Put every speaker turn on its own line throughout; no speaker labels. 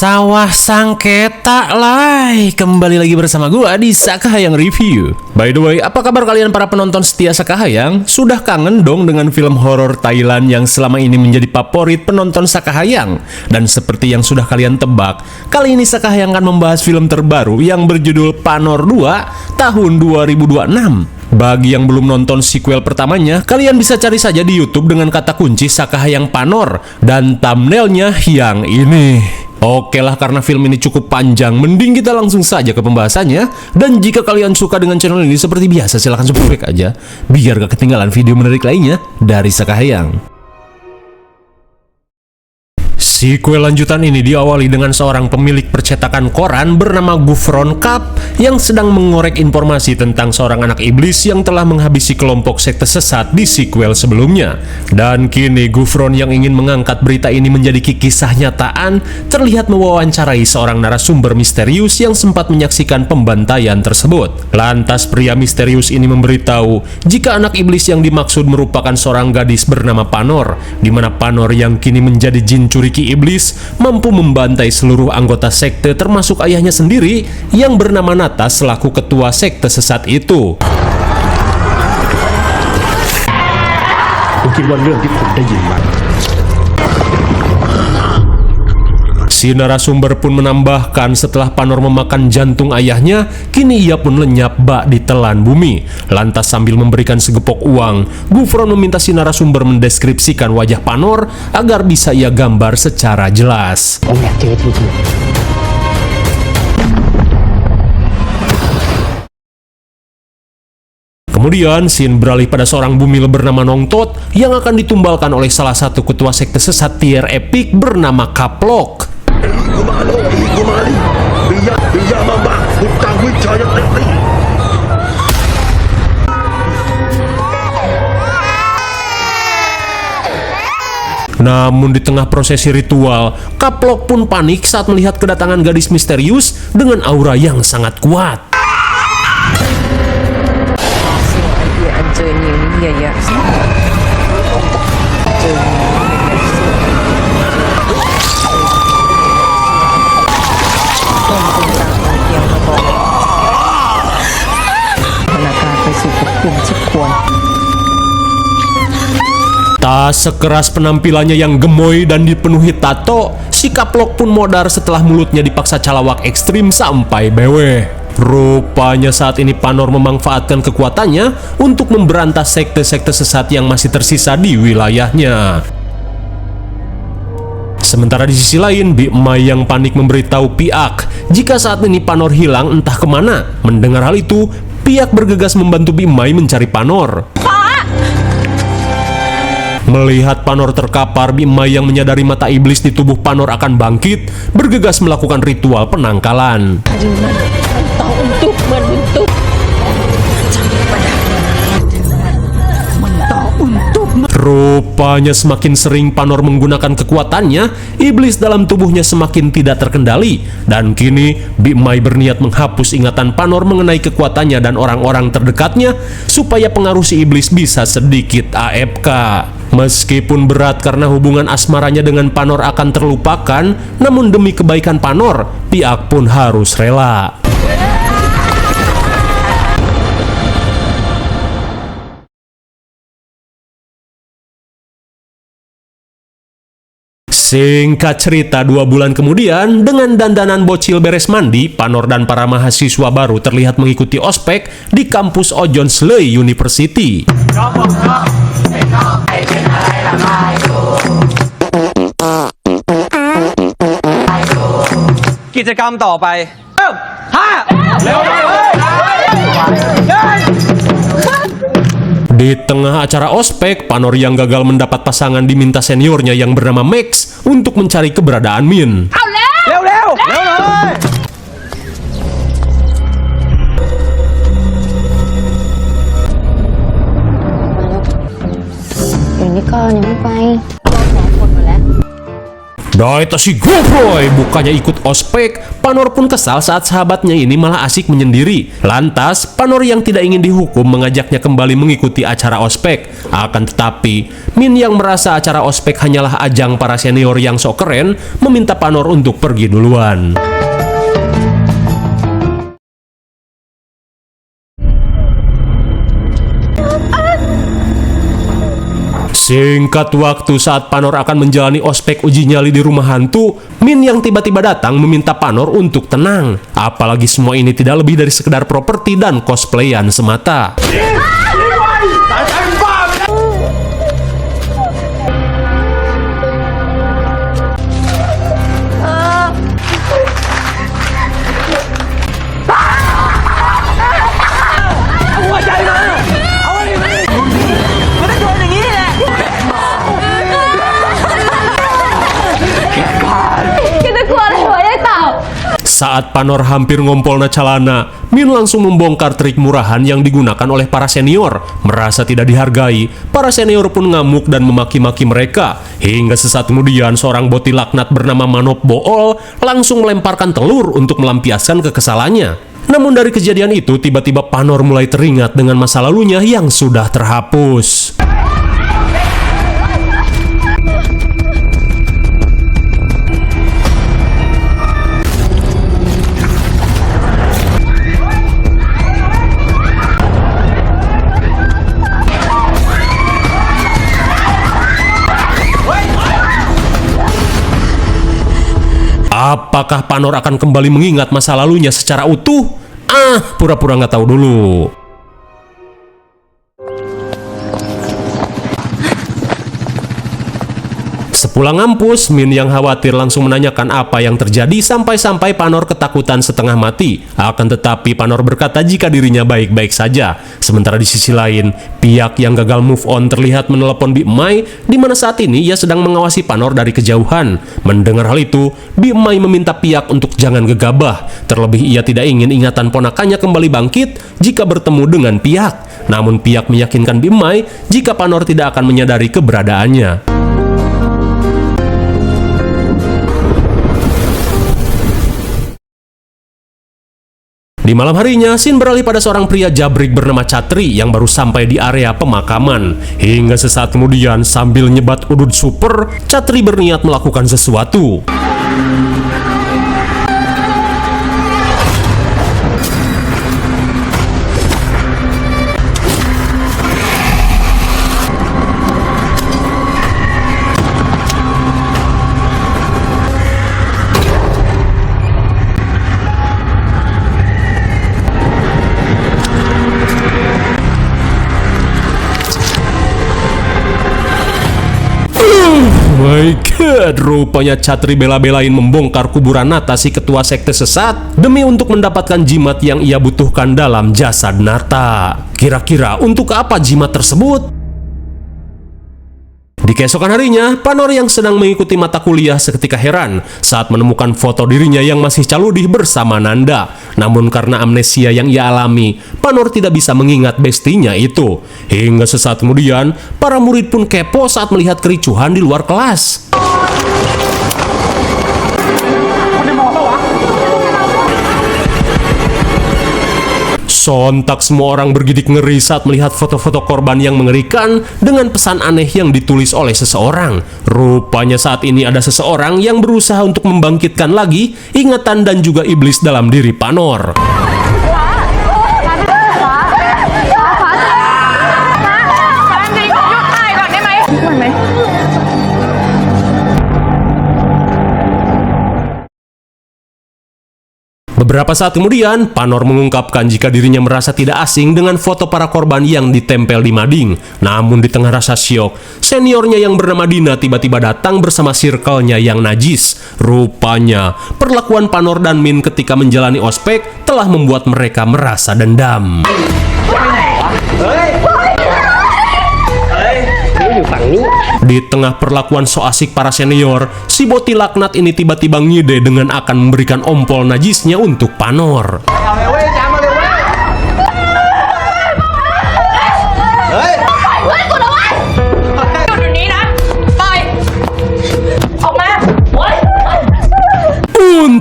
Sawah Sangketa Lai, kembali lagi bersama gua di Sakahayang Review. By the way, apa kabar kalian para penonton setia Sakahayang? Sudah kangen dong dengan film horor Thailand yang selama ini menjadi favorit penonton Sakahayang? Dan seperti yang sudah kalian tebak, kali ini Sakahayang akan membahas film terbaru yang berjudul Panor 2 tahun 2026. Bagi yang belum nonton sequel pertamanya, kalian bisa cari saja di YouTube dengan kata kunci Sakahayang Panor dan thumbnailnya yang ini. Oke lah, karena film ini cukup panjang, mending kita langsung saja ke pembahasannya. Dan jika kalian suka dengan channel ini, seperti biasa silahkan subscribe aja, biar gak ketinggalan video menarik lainnya dari Sakahayang. Sequel lanjutan ini diawali dengan seorang pemilik percetakan koran bernama Gufron Kap yang sedang mengorek informasi tentang seorang anak iblis yang telah menghabisi kelompok sekte sesat di sequel sebelumnya. Dan kini Gufron yang ingin mengangkat berita ini menjadi kisah nyataan terlihat mewawancarai seorang narasumber misterius yang sempat menyaksikan pembantaian tersebut. Lantas pria misterius ini memberitahu jika anak iblis yang dimaksud merupakan seorang gadis bernama Panor, di mana Panor yang kini menjadi jin curiki iblis mampu membantai seluruh anggota sekte termasuk ayahnya sendiri yang bernama Nata selaku ketua sekte sesat itu. Si narasumber pun menambahkan setelah Panor memakan jantung ayahnya, kini ia pun lenyap bak ditelan bumi. Lantas sambil memberikan segepok uang, Gufron meminta si narasumber mendeskripsikan wajah Panor agar bisa ia gambar secara jelas. Kemudian, scene beralih pada seorang bumil bernama Nongtot yang akan ditumbalkan oleh salah satu ketua sekte sesat tier epic bernama Kaplok. Namun di tengah prosesi ritual, Kaplok pun panik saat melihat kedatangan gadis misterius dengan aura yang sangat kuat. Tak sekeras penampilannya yang gemoy dan dipenuhi tato, si Kaplok pun modar setelah mulutnya dipaksa calawak ekstrim sampai beweh. Rupanya saat ini Panor memanfaatkan kekuatannya untuk memberantas sekte-sekte sesat yang masih tersisa di wilayahnya. Sementara di sisi lain, Big Mai yang panik memberitahu Piak jika saat ini Panor hilang entah kemana. Mendengar hal itu, Piak bergegas membantu Big Mai mencari Panor. Melihat Panor terkapar, Big Mai yang menyadari mata iblis di tubuh Panor akan bangkit, bergegas melakukan ritual penangkalan.
Untuk menutup
Rupanya semakin sering Panor menggunakan kekuatannya, iblis dalam tubuhnya semakin tidak terkendali. Dan kini Big Mai berniat menghapus ingatan Panor mengenai kekuatannya dan orang-orang terdekatnya supaya pengaruh si iblis bisa sedikit AFK. Meskipun berat karena hubungan asmaranya dengan Panor akan terlupakan, namun demi kebaikan Panor, Piak pun harus rela. Singkat cerita, 2 bulan kemudian, dengan dandanan bocil beres mandi, Panor dan para mahasiswa baru terlihat mengikuti ospek di kampus Ojon Slei University. Di tengah acara ospek, Panor yang gagal mendapat pasangan diminta seniornya yang bernama Max untuk mencari keberadaan Min. Dai si Gofroy bukannya ikut ospek, Panor pun kesal saat sahabatnya ini malah asik menyendiri. Lantas, Panor yang tidak ingin dihukum mengajaknya kembali mengikuti acara ospek. Akan tetapi, Min yang merasa acara ospek hanyalah ajang para senior yang sok keren, meminta Panor untuk pergi duluan. Singkat waktu saat Panor akan menjalani ospek uji nyali di rumah hantu, Min yang tiba-tiba datang meminta Panor untuk tenang. Apalagi semua ini tidak lebih dari sekedar properti dan cosplayan semata. Saat Panor hampir ngompolna calana, Min langsung membongkar trik murahan yang digunakan oleh para senior. Merasa tidak dihargai, para senior pun ngamuk dan memaki-maki mereka. Hingga sesaat kemudian seorang boti laknat bernama Manop Bool langsung melemparkan telur untuk melampiaskan kekesalannya. Namun dari kejadian itu tiba-tiba Panor mulai teringat dengan masa lalunya yang sudah terhapus. Apakah Panor akan kembali mengingat masa lalunya secara utuh? Pura-pura nggak tahu dulu. Sepulang ngampus, Min yang khawatir langsung menanyakan apa yang terjadi sampai-sampai Panor ketakutan setengah mati. Akan tetapi Panor berkata jika dirinya baik-baik saja. Sementara di sisi lain, Piak yang gagal move on terlihat menelepon Bi Mai, di mana saat ini ia sedang mengawasi Panor dari kejauhan. Mendengar hal itu, Bi Mai meminta Piak untuk jangan gegabah. Terlebih ia tidak ingin ingatan ponakannya kembali bangkit jika bertemu dengan Piak. Namun Piak meyakinkan Bi Mai jika Panor tidak akan menyadari keberadaannya. Di malam harinya, scene beralih pada seorang pria jabrik bernama Chatri yang baru sampai di area pemakaman. Hingga sesaat kemudian, sambil nyebat udud super, Chatri berniat melakukan sesuatu. My God, rupanya Chatri bela-belain membongkar kuburan Nata si ketua sekte sesat demi untuk mendapatkan jimat yang ia butuhkan dalam jasad Nata. Kira-kira untuk apa jimat tersebut? Di keesokan harinya, Panor yang sedang mengikuti mata kuliah seketika heran saat menemukan foto dirinya yang masih caludih bersama Nanda. Namun karena amnesia yang ia alami, Panor tidak bisa mengingat bestinya itu. Hingga sesaat kemudian, para murid pun kepo saat melihat kericuhan di luar kelas. Sontak semua orang bergidik ngeri saat melihat foto-foto korban yang mengerikan dengan pesan aneh yang ditulis oleh seseorang. Rupanya saat ini ada seseorang yang berusaha untuk membangkitkan lagi ingatan dan juga iblis dalam diri Panor. Beberapa saat kemudian, Panor mengungkapkan jika dirinya merasa tidak asing dengan foto para korban yang ditempel di mading. Namun di tengah rasa syok, seniornya yang bernama Dina tiba-tiba datang bersama circle-nya yang najis. Rupanya, perlakuan Panor dan Min ketika menjalani ospek telah membuat mereka merasa dendam. Di tengah perlakuan so asik para senior, si boti laknat ini tiba-tiba ngide dengan akan memberikan ompol najisnya untuk Panor.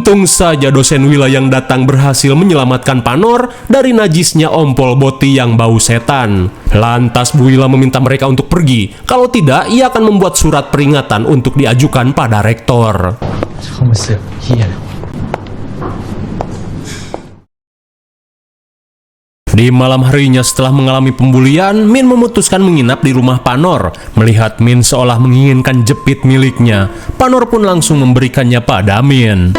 Untung saja dosen Wila yang datang berhasil menyelamatkan Panor dari najisnya ompol boti yang bau setan. Lantas Bu Wila meminta mereka untuk pergi. Kalau tidak, ia akan membuat surat peringatan untuk diajukan pada rektor. Di malam harinya setelah mengalami pembulian, Min memutuskan menginap di rumah Panor. Melihat Min seolah menginginkan jepit miliknya, Panor pun langsung memberikannya pada Min.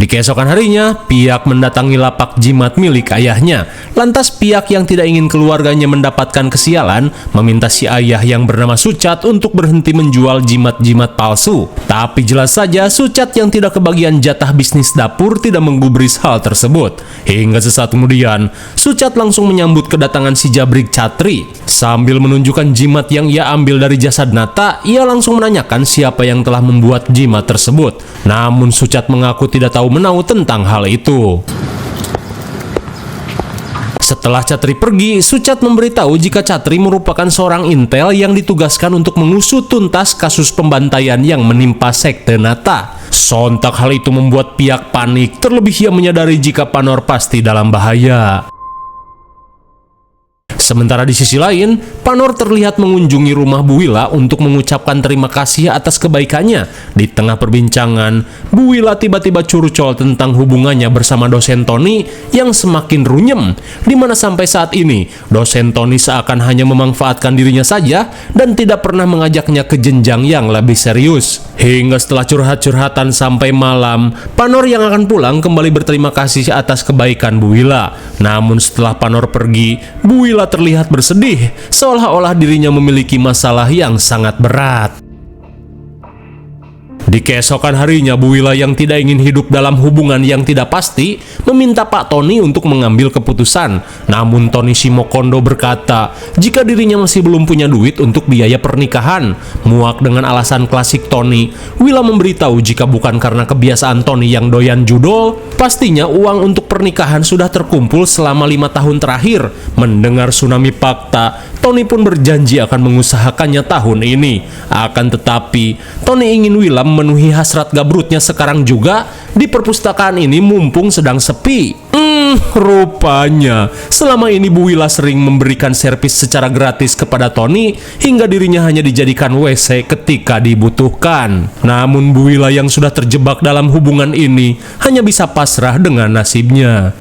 Di keesokan harinya, Piak mendatangi lapak jimat milik ayahnya. Lantas Piak yang tidak ingin keluarganya mendapatkan kesialan, meminta si ayah yang bernama Sucat untuk berhenti menjual jimat-jimat palsu. Tapi jelas saja Sucat yang tidak kebagian jatah bisnis dapur tidak menggubris hal tersebut. Hingga sesaat kemudian, Sucat langsung menyambut kedatangan si Jabrik Catri. Sambil menunjukkan jimat yang ia ambil dari jasad Nata, ia langsung menanyakan siapa yang telah membuat jimat tersebut. Namun Sucat mengaku tidak tahu menau tentang hal itu. Setelah Catri pergi, Sucat memberitahu jika Catri merupakan seorang intel yang ditugaskan untuk mengusut tuntas kasus pembantaian yang menimpa sekte Nata. Sontak hal itu membuat Piak panik, terlebih ia menyadari jika Panor pasti dalam bahaya. Sementara di sisi lain, Panor terlihat mengunjungi rumah Bu Wila untuk mengucapkan terima kasih atas kebaikannya. Di tengah perbincangan, Bu Wila tiba-tiba curcol tentang hubungannya bersama dosen Tony yang semakin runyem, di mana sampai saat ini dosen Tony seakan hanya memanfaatkan dirinya saja dan tidak pernah mengajaknya ke jenjang yang lebih serius. Hingga setelah curhat-curhatan sampai malam, Panor yang akan pulang kembali berterima kasih atas kebaikan Bu Wila. Namun setelah Panor pergi, Bu Wila terlihat bersedih, seolah-olah dirinya memiliki masalah yang sangat berat. Di keesokan harinya, Bu Wila yang tidak ingin hidup dalam hubungan yang tidak pasti meminta Pak Tony untuk mengambil keputusan. Namun Tony Shimokondo berkata jika dirinya masih belum punya duit untuk biaya pernikahan. Muak dengan alasan klasik Tony, Wila memberitahu jika bukan karena kebiasaan Tony yang doyan judol, pastinya uang untuk pernikahan sudah terkumpul selama 5 tahun terakhir. Mendengar tsunami fakta, Tony pun berjanji akan mengusahakannya tahun ini. Akan tetapi, Tony ingin Wila memenuhi hasrat gabrutnya sekarang juga di perpustakaan ini mumpung sedang sepi. Rupanya selama ini Bu Wila sering memberikan servis secara gratis kepada Tony hingga dirinya hanya dijadikan WC ketika dibutuhkan. Namun Bu Wila yang sudah terjebak dalam hubungan ini hanya bisa pasrah dengan nasibnya.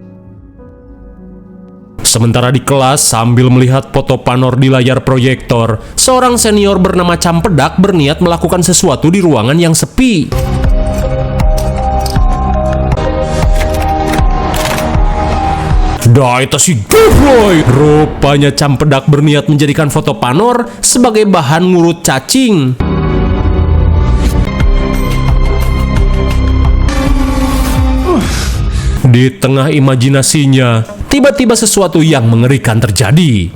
Sementara di kelas, sambil melihat foto Panor di layar proyektor, seorang senior bernama Campedak berniat melakukan sesuatu di ruangan yang sepi. Daita si Geboy. Rupanya Campedak berniat menjadikan foto Panor sebagai bahan ngurut cacing. Di tengah imajinasinya, tiba-tiba sesuatu yang mengerikan terjadi.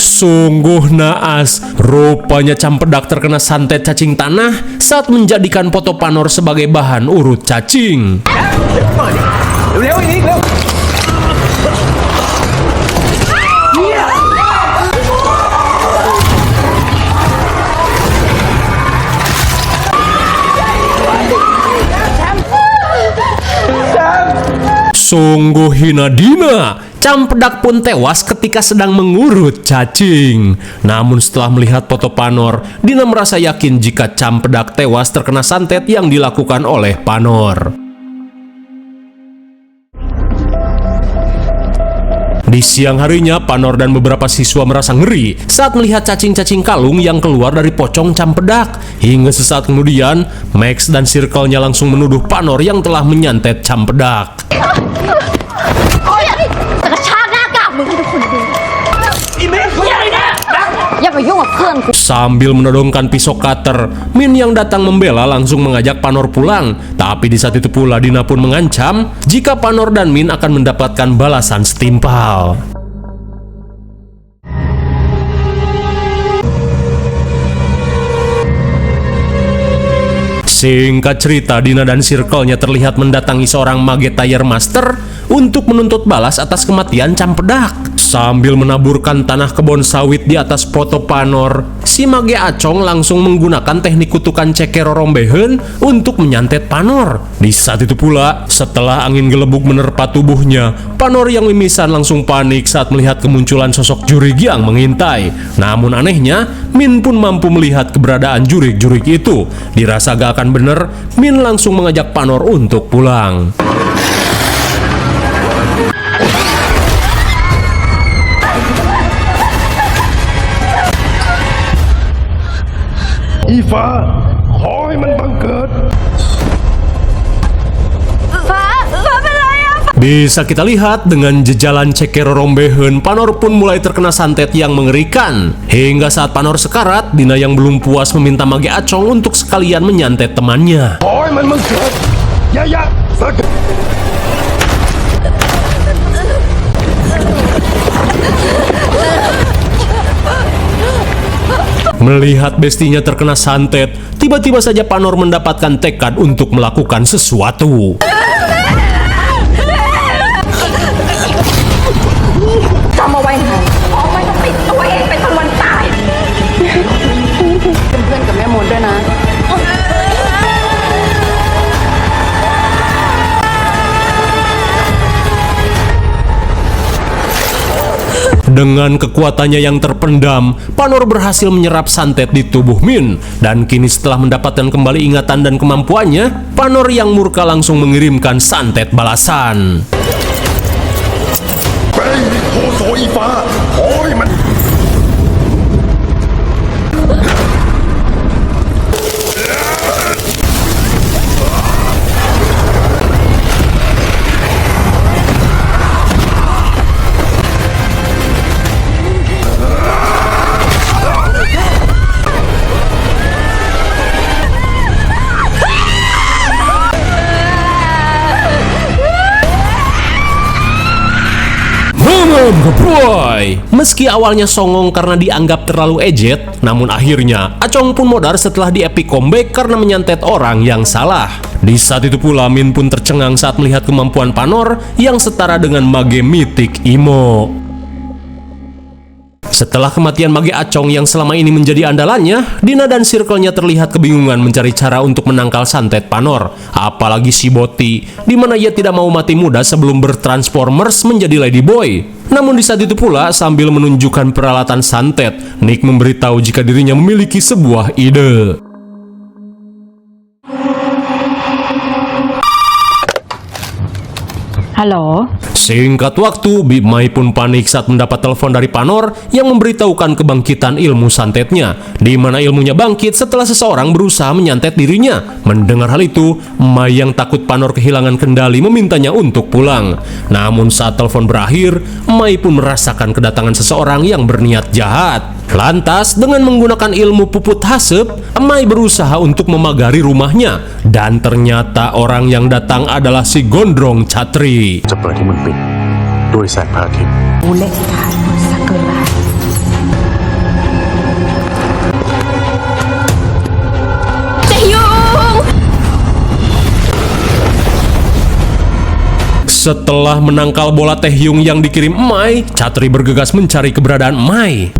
Sungguh naas, rupanya Campedak terkena santet cacing tanah saat menjadikan foto Panor sebagai bahan urut cacing. Sungguh hina dina. Campedak pun tewas ketika sedang mengurut cacing. Namun setelah melihat foto Panor, Dina merasa yakin jika Campedak tewas terkena santet yang dilakukan oleh Panor. Di siang harinya, Panor dan beberapa siswa merasa ngeri saat melihat cacing-cacing kalung yang keluar dari pocong Campedak. Hingga sesaat kemudian, Max dan circle-nya langsung menuduh Panor yang telah menyantet Campedak. Sambil menodongkan pisau cutter, Min yang datang membela langsung mengajak Panor pulang. Tapi di saat itu pula Dina pun mengancam jika Panor dan Min akan mendapatkan balasan setimpal. Singkat cerita, Dina dan circle-nya terlihat mendatangi seorang mage tire master untuk menuntut balas atas kematian Campedak. Sambil menaburkan tanah kebun sawit di atas foto Panor, si mage Acong langsung menggunakan teknik kutukan cekero rombeheun untuk menyantet Panor. Di saat itu pula, setelah angin gelembung menerpa tubuhnya, Panor yang mimisan langsung panik saat melihat kemunculan sosok jurig yang mengintai. Namun anehnya, Min pun mampu melihat keberadaan jurig-jurig itu. Dirasa gak akan bener, Min langsung mengajak Panor untuk pulang.
Iva ขอให้มันบังเกิด
Bisa kita lihat dengan jejalan cekero rombeheun, Panor pun mulai terkena santet yang mengerikan. Hingga saat Panor sekarat, Dina yang belum puas meminta mage Acong untuk sekalian menyantet temannya.
ขอให้มันบังเกิดยะสัก
Melihat bestinya terkena santet, tiba-tiba saja Panor mendapatkan tekad untuk melakukan sesuatu.
จำเอาไว้นะเอาไว้ต้องปิดตัวเองเป็นตะวันตายเป็นเพื่อนกับแม่มดด้วยนะ
Dengan kekuatannya yang terpendam, Panor berhasil menyerap santet di tubuh Min. Dan kini setelah mendapatkan kembali ingatan dan kemampuannya, Panor yang murka langsung mengirimkan santet balasan.
ไปโคโซอีฟ้าขอให้มัน
Meski awalnya songong karena dianggap terlalu ejet, namun akhirnya Acong pun modar setelah di epic comeback karena menyantet orang yang salah. Di saat itu pula Min pun tercengang saat melihat kemampuan Panor yang setara dengan mage mitik Imo. Setelah kematian mage Acong yang selama ini menjadi andalannya, Dina dan circle-nya terlihat kebingungan mencari cara untuk menangkal santet Panor. Apalagi si Boti, di mana ia tidak mau mati muda sebelum bertransformers menjadi Ladyboy. Namun di saat itu pula, sambil menunjukkan peralatan santet, Nick memberitahu jika dirinya memiliki sebuah ide.
Halo?
Singkat waktu, Big Mai pun panik saat mendapat telepon dari Panor yang memberitahukan kebangkitan ilmu santetnya, di mana ilmunya bangkit setelah seseorang berusaha menyantet dirinya. Mendengar hal itu, Mai yang takut Panor kehilangan kendali memintanya untuk pulang. Namun saat telepon berakhir, Mai pun merasakan kedatangan seseorang yang berniat jahat. Lantas, dengan menggunakan ilmu puput hasep, Mai berusaha untuk memagari rumahnya. Dan ternyata orang yang datang adalah si Gondrong Chatri.
จะเปิดให้มึงปิดด้วยแสงพระอาทิตย์
Boleh kan sekelas.
Setelah menangkal bola Taehyung yang dikirim Mai, Chatri bergegas mencari keberadaan Mai.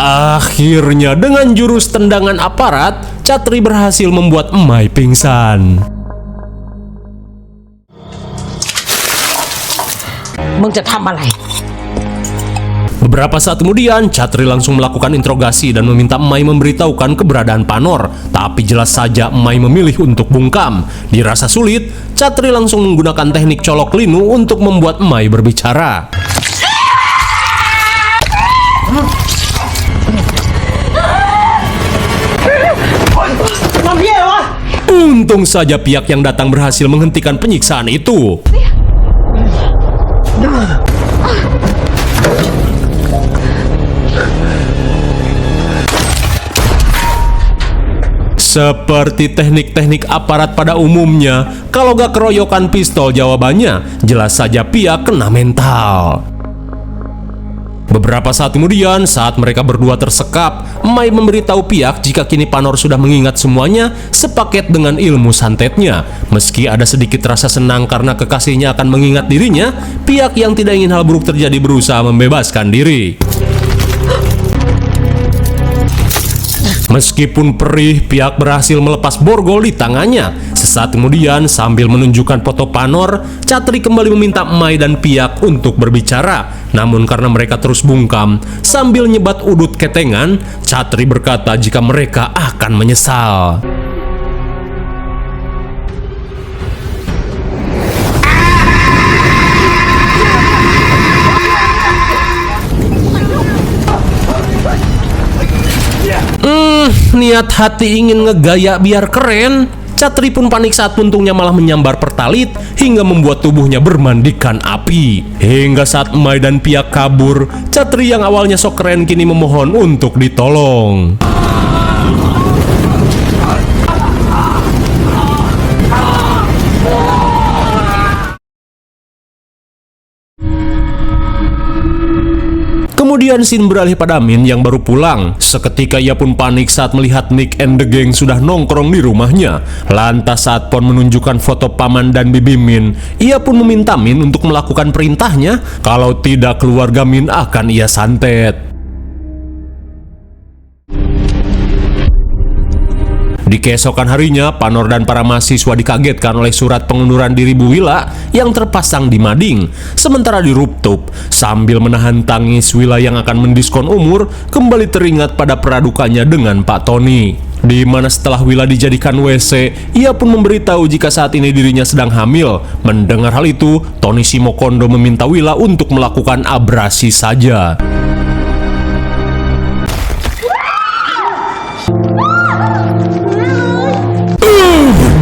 Akhirnya dengan jurus tendangan aparat, Chatri berhasil membuat Mai pingsan.
มึงจะทำอะไร
Beberapa saat kemudian, Chatri langsung melakukan interogasi dan meminta Mai memberitahukan keberadaan Panor. Tapi jelas saja Mai memilih untuk bungkam. Dirasa sulit, Chatri langsung menggunakan teknik colok linu untuk membuat Mai berbicara. Untung saja pihak yang datang berhasil menghentikan penyiksaan itu. Seperti teknik-teknik aparat pada umumnya, kalau gak keroyokan pistol jawabannya, jelas saja Piak kena mental. Beberapa saat kemudian, saat mereka berdua tersekap, Mai memberitahu Piak jika kini Panor sudah mengingat semuanya sepaket dengan ilmu santetnya. Meski ada sedikit rasa senang karena kekasihnya akan mengingat dirinya, Piak yang tidak ingin hal buruk terjadi berusaha membebaskan diri. Meskipun perih, Piak berhasil melepas borgol di tangannya. Sesaat kemudian, sambil menunjukkan foto Panor, Catri kembali meminta Mai dan Piak untuk berbicara. Namun karena mereka terus bungkam, sambil nyebat udut ketengan, Catri berkata jika mereka akan menyesal. Niat hati ingin ngegaya biar keren, Catri pun panik saat puntungnya malah menyambar pertalit hingga membuat tubuhnya bermandikan api. Hingga saat Mai dan Piak kabur, Catri yang awalnya sok keren kini memohon untuk ditolong. Kemudian scene beralih pada Min yang baru pulang. Seketika ia pun panik saat melihat Nick and the gang sudah nongkrong di rumahnya. Lantas saat Pon menunjukkan foto paman dan bibi Min, ia pun meminta Min untuk melakukan perintahnya. Kalau tidak, keluarga Min akan ia santet. Di keesokan harinya, Panor dan para mahasiswa dikagetkan oleh surat pengunduran diri Bu Willa yang terpasang di mading. Sementara di rooftop, sambil menahan tangis, Willa yang akan mendiskon umur kembali teringat pada peradukannya dengan Pak Tony. Di mana setelah Willa dijadikan WC, ia pun memberitahu jika saat ini dirinya sedang hamil. Mendengar hal itu, Tony Simokondo meminta Willa untuk melakukan abrasi saja.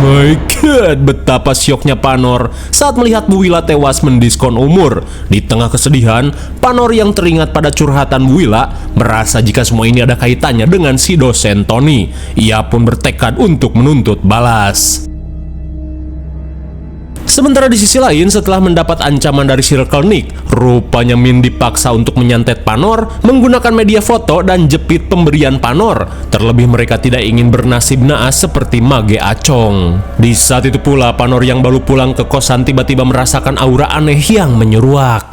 My God, betapa syoknya Panor saat melihat Bu Willa tewas mendiskon umur. Di tengah kesedihan, Panor yang teringat pada curhatan Bu Willa merasa jika semua ini ada kaitannya dengan si dosen Tony. Ia pun bertekad untuk menuntut balas. Sementara di sisi lain, setelah mendapat ancaman dari Circle Nick, rupanya Min dipaksa untuk menyantet Panor menggunakan media foto dan jepit pemberian Panor. Terlebih mereka tidak ingin bernasib naas seperti Mage Acong. Di saat itu pula, Panor yang baru pulang ke kosan tiba-tiba merasakan aura aneh yang menyeruak.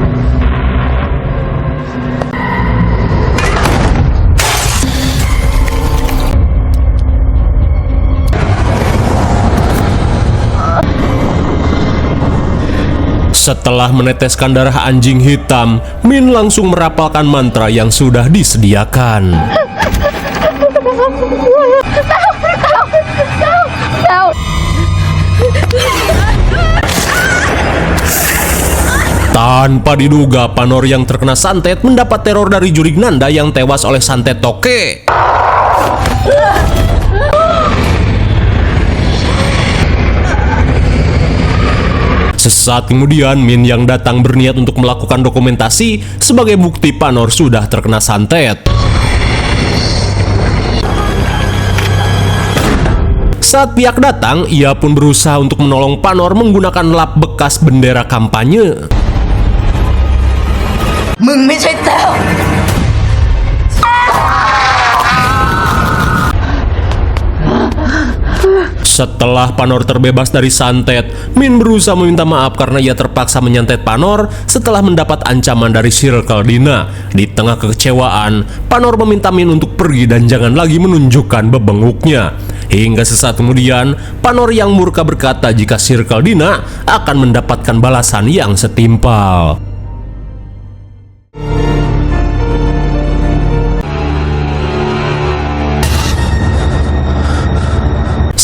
Setelah meneteskan darah anjing hitam, Min langsung merapalkan mantra yang sudah disediakan. Tanpa diduga, Panor yang terkena santet mendapat teror dari Jurig Nanda yang tewas oleh santet toke. Sesaat kemudian, Min yang datang berniat untuk melakukan dokumentasi sebagai bukti Panor sudah terkena santet. Saat Piak datang, ia pun berusaha untuk menolong Panor menggunakan lap bekas bendera kampanye.
มึงไม่ใช่แต้ว
Setelah Panor terbebas dari santet, Min berusaha meminta maaf karena ia terpaksa menyantet Panor setelah mendapat ancaman dari Circle Dina. Di tengah kekecewaan, Panor meminta Min untuk pergi dan jangan lagi menunjukkan bebenguknya. Hingga sesaat kemudian, Panor yang murka berkata jika Circle Dina akan mendapatkan balasan yang setimpal.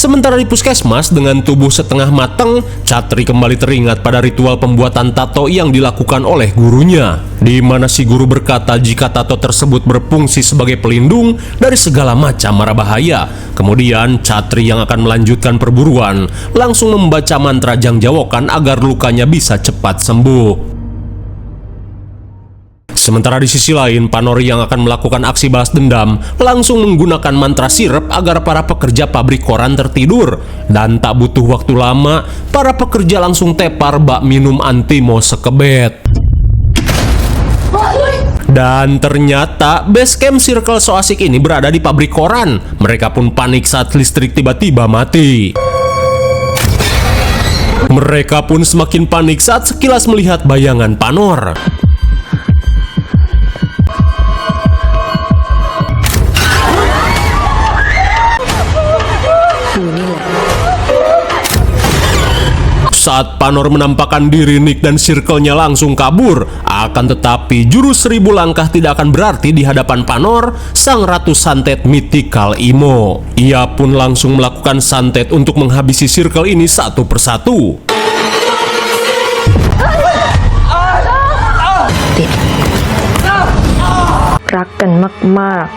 Sementara di puskesmas dengan tubuh setengah matang, Catri kembali teringat pada ritual pembuatan tato yang dilakukan oleh gurunya, di mana si guru berkata jika tato tersebut berfungsi sebagai pelindung dari segala macam mara bahaya. Kemudian Catri yang akan melanjutkan perburuan langsung membaca mantra jangjawokan agar lukanya bisa cepat sembuh. Sementara di sisi lain, Panori yang akan melakukan aksi balas dendam langsung menggunakan mantra sirep agar para pekerja pabrik koran tertidur. Dan tak butuh waktu lama, para pekerja langsung tepar bak minum antimo sekebet. Dan ternyata base camp Circle so asik ini berada di pabrik koran. Mereka pun panik saat listrik tiba-tiba mati. Mereka pun semakin panik saat sekilas melihat bayangan Panor. Saat Panor menampakkan diri, Nick dan circle-nya langsung kabur. Akan tetapi, jurus 1000 langkah tidak akan berarti di hadapan Panor, sang ratu santet mythical Imo. Ia pun langsung melakukan santet untuk menghabisi circle ini satu persatu.
รักกันมากๆ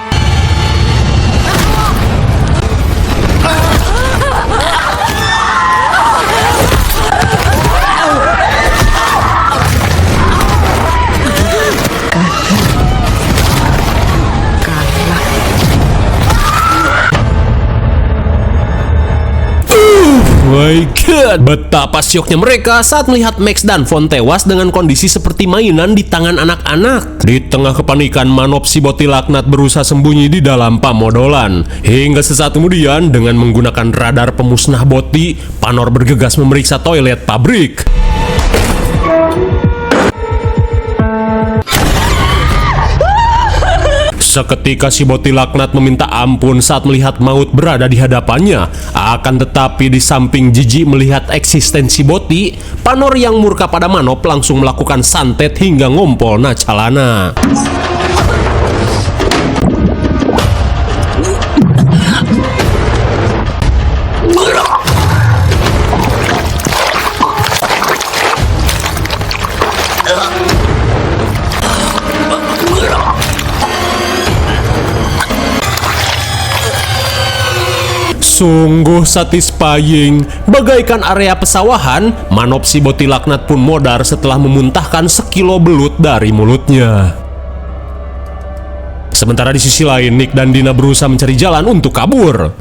My God, betapa syoknya mereka saat melihat Max dan Von tewas dengan kondisi seperti mainan di tangan anak-anak. Di tengah kepanikan, Manop si boti laknat berusaha sembunyi di dalam pamodolan. Hingga sesaat kemudian, dengan menggunakan radar pemusnah boti, Panor bergegas memeriksa toilet pabrik. Seketika si boti laknat meminta ampun saat melihat maut berada di hadapannya. Akan tetapi di samping jijik melihat eksistensi boti, Panor yang murka pada Manop langsung melakukan santet hingga ngompol Nacalana. Sungguh satisfying. Bagaikan area pesawahan, Manop si boti laknat pun modar setelah memuntahkan sekilo belut dari mulutnya. Sementara di sisi lain, Nick dan Dina berusaha mencari jalan untuk kabur.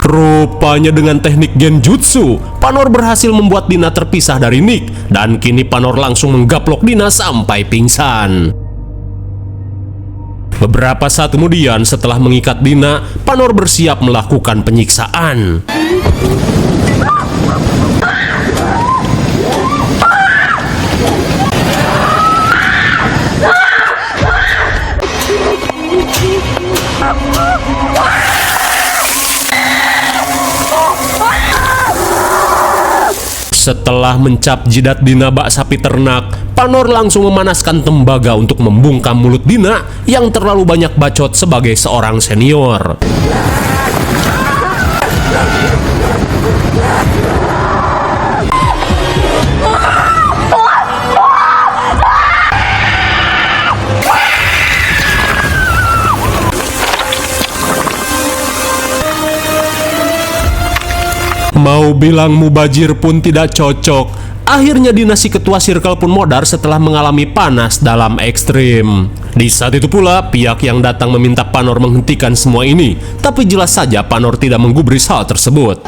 Rupanya dengan teknik genjutsu, Panor berhasil membuat Dina terpisah dari Nick, dan kini Panor langsung menggaplok Dina sampai pingsan. Beberapa saat kemudian, setelah mengikat Dina, Panor bersiap melakukan penyiksaan. Setelah mencap jidat Dina bak sapi ternak, Panor langsung memanaskan tembaga untuk membungkam mulut Dina yang terlalu banyak bacot sebagai seorang senior. Mau bilang mubajir pun tidak cocok. Akhirnya Dina si ketua circle pun modar setelah mengalami panas dalam ekstrim. Di saat itu pula, pihak yang datang meminta Panor menghentikan semua ini. Tapi jelas saja Panor tidak menggubris hal tersebut.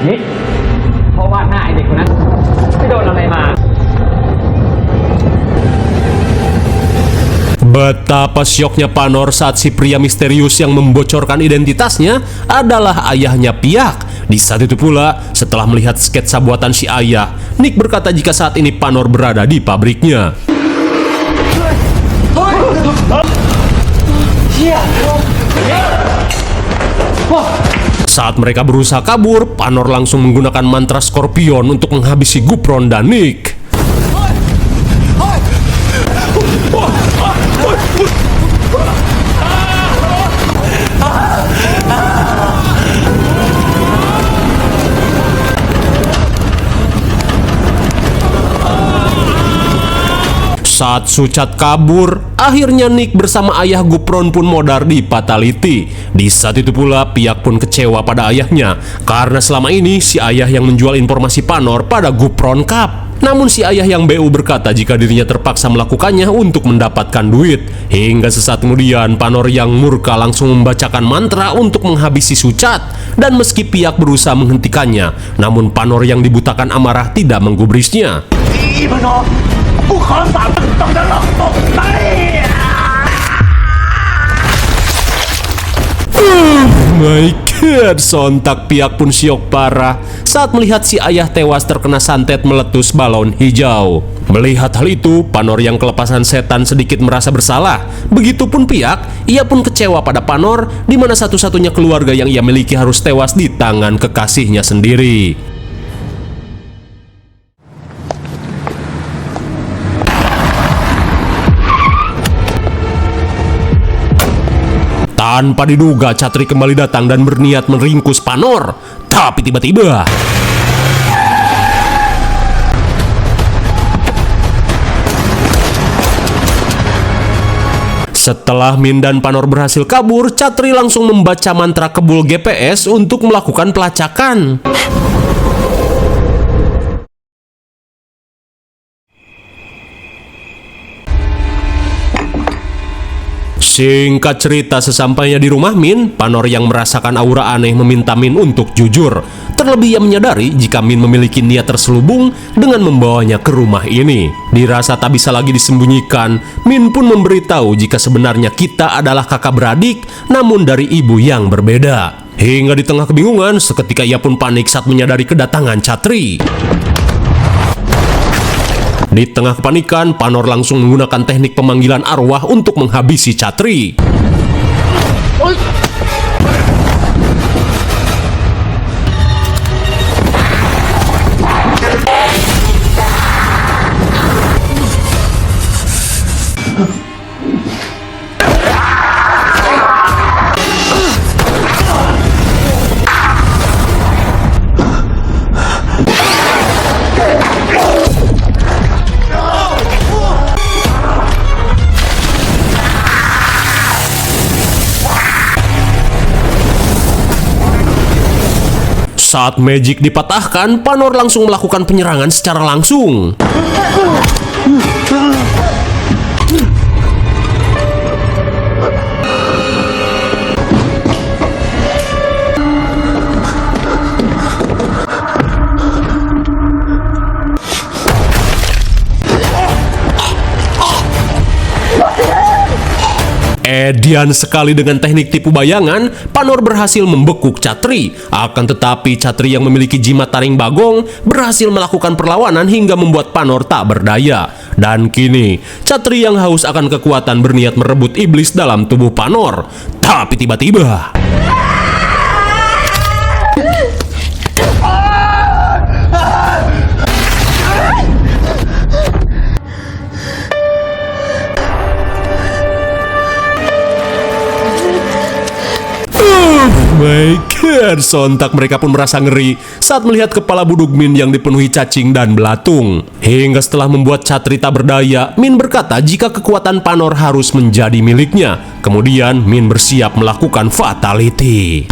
Nick เพราะว่าหน้าไอเด็กคนนั้นไม่โดนอะไรมา
Betapa syoknya Panor saat si pria misterius yang membocorkan identitasnya adalah ayahnya Piak. Di saat itu pula, setelah melihat sketsa buatan si ayah, Nick berkata jika saat ini Panor berada di pabriknya. Saat mereka berusaha kabur, Panor langsung menggunakan mantra Scorpion untuk menghabisi Gupron dan Nick. Saat Sucat kabur, akhirnya Nick bersama ayah Gupron pun modar di Fatality. Di saat itu pula, pihak pun kecewa pada ayahnya karena selama ini si ayah yang menjual informasi Panor pada Gupron Cup. Namun si ayah yang BU berkata jika dirinya terpaksa melakukannya untuk mendapatkan duit. Hingga sesaat kemudian, Panor yang murka langsung membacakan mantra untuk menghabisi Sucat. Dan meski pihak berusaha menghentikannya, namun Panor yang dibutakan amarah tidak menggubrisnya. My God, sontak pihak pun syok parah saat melihat si ayah tewas terkena santet meletus balon hijau. Melihat hal itu, Panor yang kelepasan setan sedikit merasa bersalah. Begitupun pihak, ia pun kecewa pada Panor, di mana satu-satunya keluarga yang ia miliki harus tewas di tangan kekasihnya sendiri. Tanpa diduga, Catri kembali datang dan berniat meringkus Panor. Tapi tiba-tiba setelah Min dan Panor berhasil kabur, Catri langsung membaca mantra kebul GPS untuk melakukan pelacakan. Singkat cerita, sesampainya di rumah Min, Panor yang merasakan aura aneh meminta Min untuk jujur. Terlebih ia menyadari jika Min memiliki niat terselubung dengan membawanya ke rumah ini. Dirasa tak bisa lagi disembunyikan, Min pun memberitahu jika sebenarnya kita adalah kakak beradik, namun dari ibu yang berbeda. Hingga di tengah kebingungan, seketika ia pun panik saat menyadari kedatangan Catri. Di tengah kepanikan, Panor langsung menggunakan teknik pemanggilan arwah untuk menghabisi Catri. Saat magic dipatahkan, Panor langsung melakukan penyerangan secara langsung. Edian sekali dengan teknik tipu bayangan, Panor berhasil membekuk Catri. Akan tetapi Catri yang memiliki jimat taring bagong berhasil melakukan perlawanan hingga membuat Panor tak berdaya. Dan kini, Catri yang haus akan kekuatan berniat merebut iblis dalam tubuh Panor. Tapi tiba-tiba my God, sontak mereka pun merasa ngeri saat melihat kepala buduk Min yang dipenuhi cacing dan belatung. Hingga setelah membuat Catri tak berdaya, Min berkata jika kekuatan Panor harus menjadi miliknya. Kemudian Min bersiap melakukan fatality.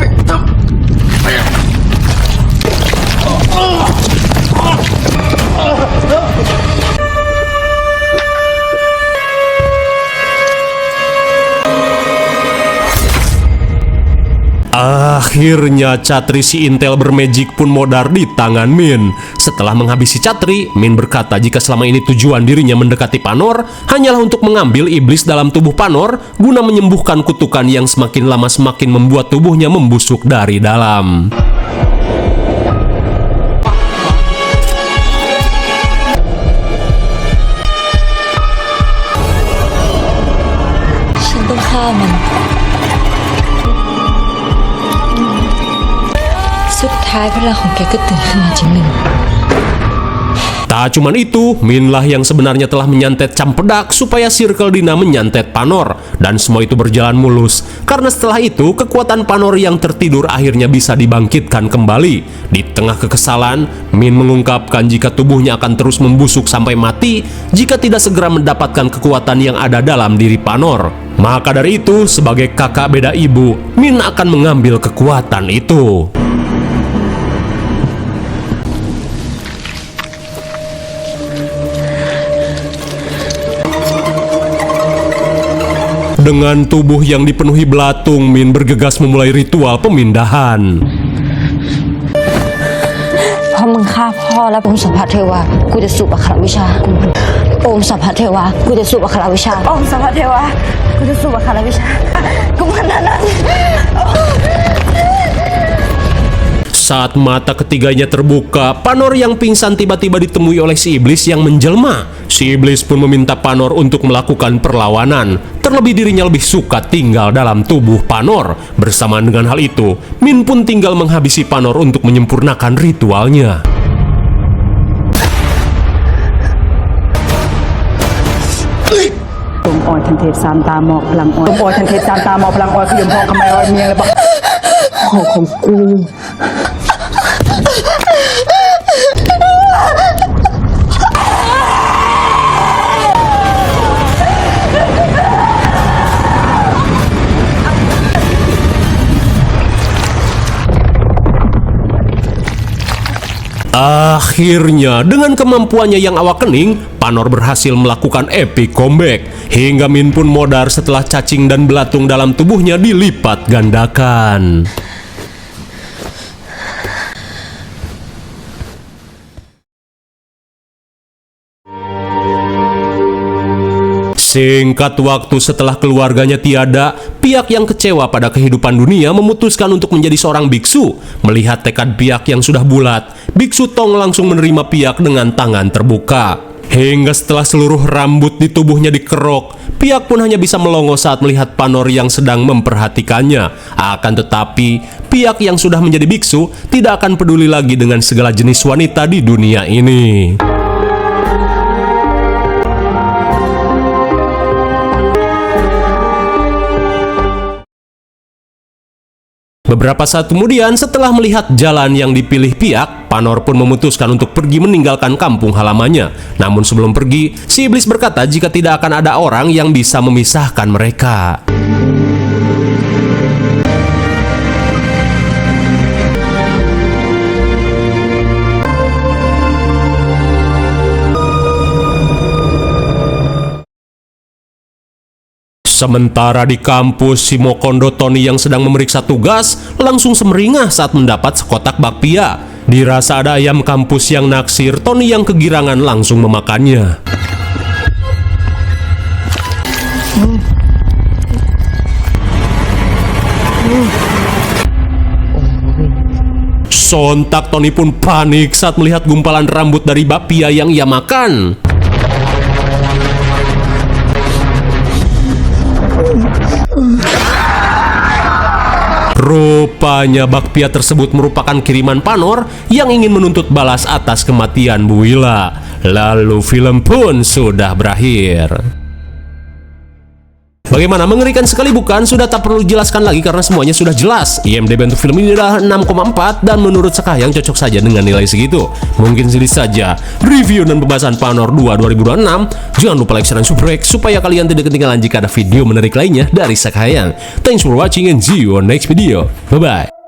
Akhirnya Catri si Intel bermagic pun modar di tangan Min. Setelah menghabisi Catri, Min berkata jika selama ini tujuan dirinya mendekati Panor hanyalah untuk mengambil iblis dalam tubuh Panor guna menyembuhkan kutukan yang semakin lama semakin membuat tubuhnya membusuk dari dalam.
ท้ายพลังของแกก็ตื่นขึ้นมาจริงหนึ่ง
Tak cuman itu, Min lah yang sebenarnya telah menyantet Campedak supaya Circle Dina menyantet Panor. Dan semua itu berjalan mulus. Karena setelah itu, kekuatan Panor yang tertidur akhirnya bisa dibangkitkan kembali. Di tengah kekesalan, Min mengungkapkan jika tubuhnya akan terus membusuk sampai mati jika tidak segera mendapatkan kekuatan yang ada dalam diri Panor. Maka dari itu, sebagai kakak beda ibu, Min akan mengambil kekuatan itu. Dengan tubuh yang dipenuhi belatung, Min bergegas memulai ritual pemindahan.
เพราะมึงฆ่าพ่อและองค์สัมภเทวากูจะสูบอัครวิชาองค์สัมภเทวากูจะสูบอัครวิชาองค์สัมภเทวากูจะสูบอัครวิชากูมันนั้น
Saat mata ketiganya terbuka, Panor yang pingsan tiba-tiba ditemui oleh si iblis yang menjelma. Si iblis pun meminta Panor untuk melakukan perlawanan. Terlebih dirinya lebih suka tinggal dalam tubuh Panor. Bersamaan dengan hal itu, Min pun tinggal menghabisi Panor untuk menyempurnakan ritualnya. Akhirnya, dengan kemampuannya yang awakening, Panor berhasil melakukan epic comeback. Hingga Min pun modar setelah cacing dan belatung dalam tubuhnya dilipat gandakan. Singkat waktu setelah keluarganya tiada, pihak yang kecewa pada kehidupan dunia memutuskan untuk menjadi seorang biksu. Melihat tekad pihak yang sudah bulat, Biksu Tong langsung menerima pihak dengan tangan terbuka. Hingga setelah seluruh rambut di tubuhnya dikerok, pihak pun hanya bisa melongo saat melihat Panor yang sedang memperhatikannya. Akan tetapi, pihak yang sudah menjadi biksu tidak akan peduli lagi dengan segala jenis wanita di dunia ini. Beberapa saat kemudian, setelah melihat jalan yang dipilih pihak, Panor pun memutuskan untuk pergi meninggalkan kampung halamannya. Namun sebelum pergi, si iblis berkata jika tidak akan ada orang yang bisa memisahkan mereka. Sementara di kampus, si Mokondo Tony yang sedang memeriksa tugas langsung semeringah saat mendapat sekotak bakpia. Dirasa ada ayam kampus yang naksir, Tony yang kegirangan langsung memakannya. Sontak Tony pun panik saat melihat gumpalan rambut dari bakpia yang ia makan. Rupanya bakpia tersebut merupakan kiriman Panor yang ingin menuntut balas atas kematian Bu Willa. Lalu film pun sudah berakhir. Bagaimana, mengerikan sekali bukan? Sudah tak perlu dijelaskan lagi karena semuanya sudah jelas. IMDb untuk film ini adalah 6,4 dan menurut Sekayang cocok saja dengan nilai segitu. Mungkin sedikit saja review dan pembahasan Panor 2 2026. Jangan lupa like, share, dan subscribe supaya kalian tidak ketinggalan jika ada video menarik lainnya dari Sekayang. Thanks for watching and see you on next video. Bye-bye.